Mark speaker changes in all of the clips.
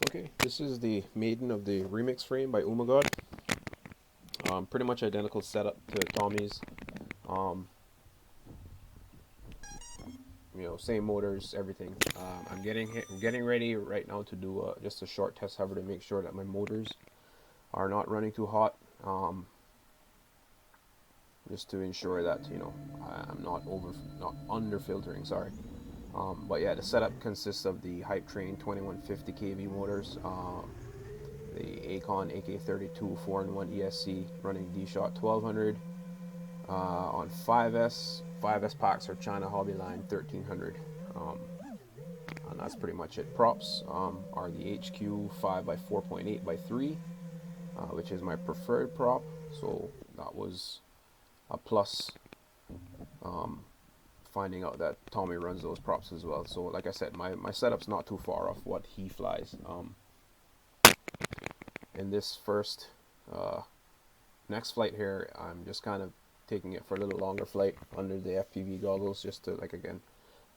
Speaker 1: Okay, this is the Maiden of the remix frame by Ummagawd. Pretty much identical setup to Tommy's. Um, same motors, everything. I'm getting ready right now to do just a short test hover to make sure that my motors are not running too hot. Just to ensure that I'm not under filtering. Sorry. But yeah, the setup consists of the Hypertrain 2150 kV motors, the Aikon AK32 4-in-1 ESC running D-Shot 1200 on 5S. 5S packs are China Hobby Line 1300. And that's pretty much it. Props are the HQ 5x4.8x3, which is my preferred prop. So that was a plus. Finding out that Tommy runs those props as well. So like I said, my setup's not too far off what he flies. In this first next flight here, I'm just kind of taking it for a little longer flight under the FPV goggles, just to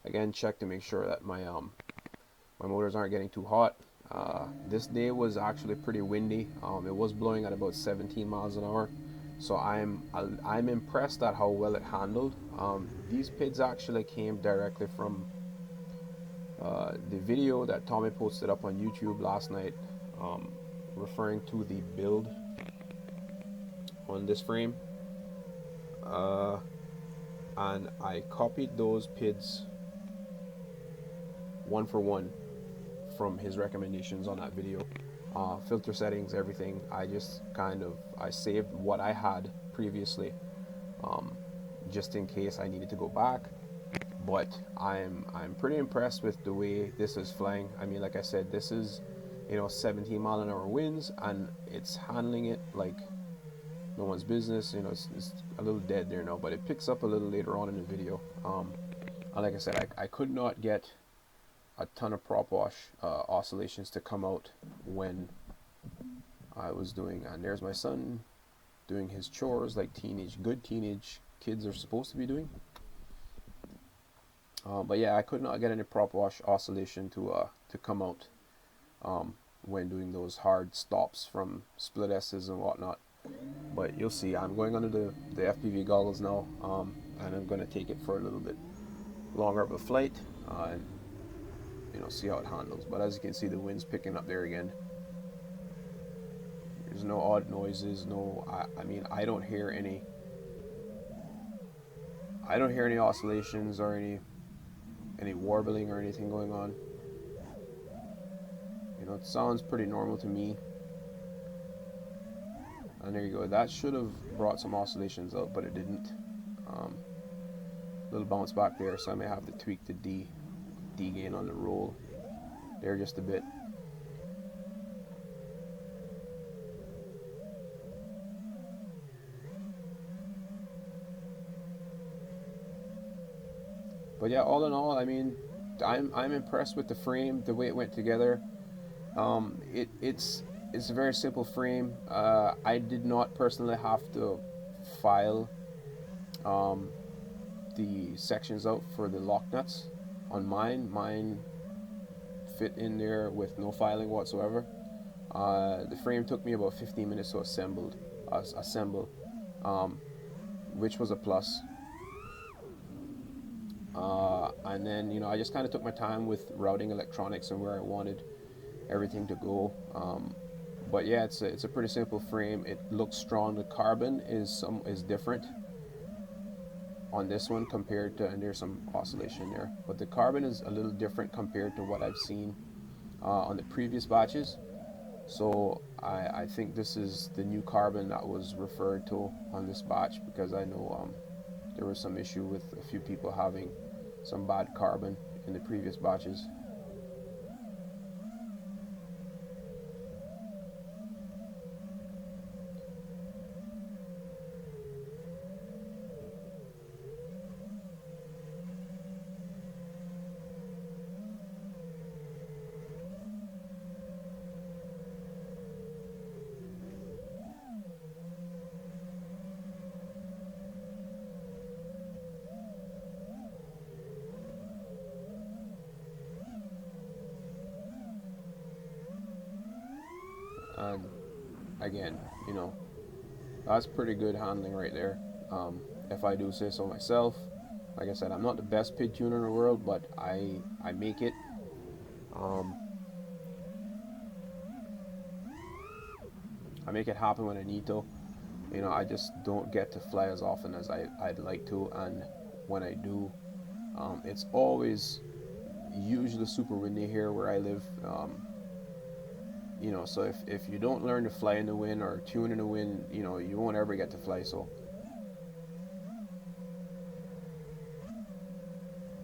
Speaker 1: again check to make sure that my motors aren't getting too hot. This day was actually pretty windy. It was blowing at about 17 miles an hour. So I'm impressed at how well it handled. These PIDs actually came directly from the video that Tommy posted up on YouTube last night, referring to the build on this frame. And I copied those PIDs one for one from his recommendations on that video. Filter settings, everything. I saved what I had previously, just in case I needed to go back. But I'm pretty impressed with the way this is flying. I mean, like I said, this is 17 mile an hour winds, and it's handling it like no one's business. It's a little dead there now, but it picks up a little later on in the video. And like I said, I could not get a ton of prop wash oscillations to come out when I was doing, and there's my son doing his chores like good teenage kids are supposed to be doing. But yeah, I could not get any prop wash oscillation to come out when doing those hard stops from split S's and whatnot. But you'll see, I'm going under the FPV goggles now, and I'm going to take it for a little bit longer of a flight, and see how it handles. But as you can see, the wind's picking up there again. There's no odd noises. I mean, I don't hear any oscillations or any warbling or anything going on. It sounds pretty normal to me. And there you go. That should have brought some oscillations out, but it didn't. Little bounce back there, so I may have to tweak the D gain on the roll there just a bit. But yeah, all in all, I mean, I'm impressed with the frame, the way it went together. It's a very simple frame. I did not personally have to file the sections out for the lock nuts on mine. Mine fit in there with no filing whatsoever. The frame took me about 15 minutes to assemble, which was a plus. And then I just kind of took my time with routing electronics and where I wanted everything to go. But yeah, it's a pretty simple frame. It looks strong. The carbon is different on this one compared to, and there's some oscillation there, but the carbon is a little different compared to what I've seen on the previous batches. So I think this is the new carbon that was referred to on this batch, because I know there was some issue with a few people having some bad carbon in the previous batches. And again, you know, that's pretty good handling right there. If I do say so myself. Like I said, I'm not the best PID tuner in the world, but I make it. Um, I make it happen when I need to. You know, I just don't get to fly as often as I'd like to, and when I do, it's always usually super windy here where I live. You know, so if you don't learn to fly in the wind or tune in the wind, you know, you won't ever get to fly. So,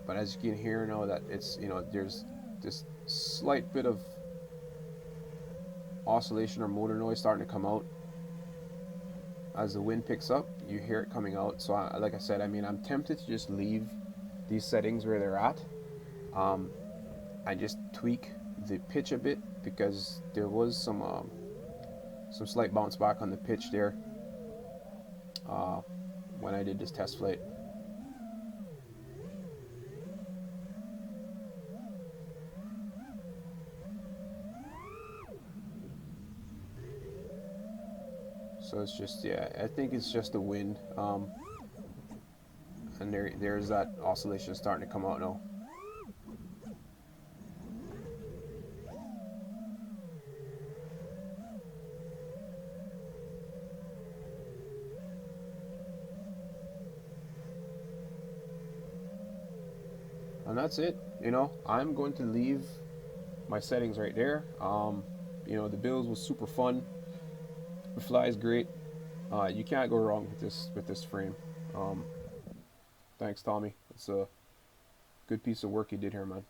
Speaker 1: but as you can hear now, that it's, you know, there's this slight bit of oscillation or motor noise starting to come out as the wind picks up. You hear it coming out. So like I said, I mean, I'm tempted to just leave these settings where they're at. I just tweak the pitch a bit because there was some slight bounce back on the pitch there uh, when I did this test flight. So it's just, yeah, I think it's just the wind. And there's that oscillation starting to come out now. And that's it. You know, I'm going to leave my settings right there. You know, the build was super fun. The fly is great. You can't go wrong with this frame. Thanks, Tommy. It's a good piece of work you did here, man.